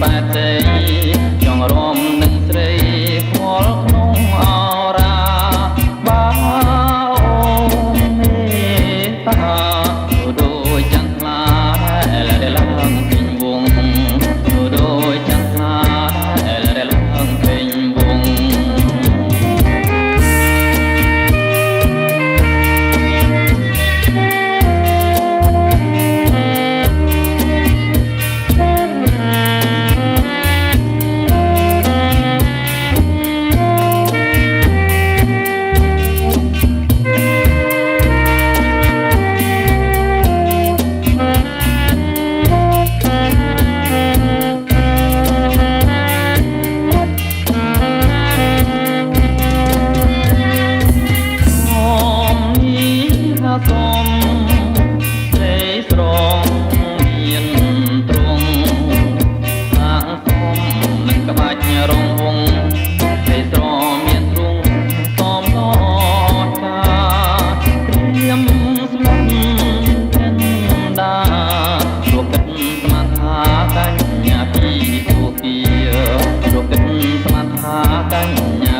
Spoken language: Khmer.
បែបទេចង់រំនឹងស្រីខ្វល់ក្នុងអរាបាអូនមេតាដូចចន្ទឡាដែលឡើងពេញវងដូចចន្ទឡាដែលឡើងពេញវងសូមស្រីស្រងមានទ្រង់ខាងសូមនឹងក្បាច់រងវងស្រីស្រមានទ្រង់សូមឡតកាព្រាមស្លុំចិនដាលោកគិតស្មានថាកញ្ញាពីទូគីលោកគិតស្មានថាកញ្ញា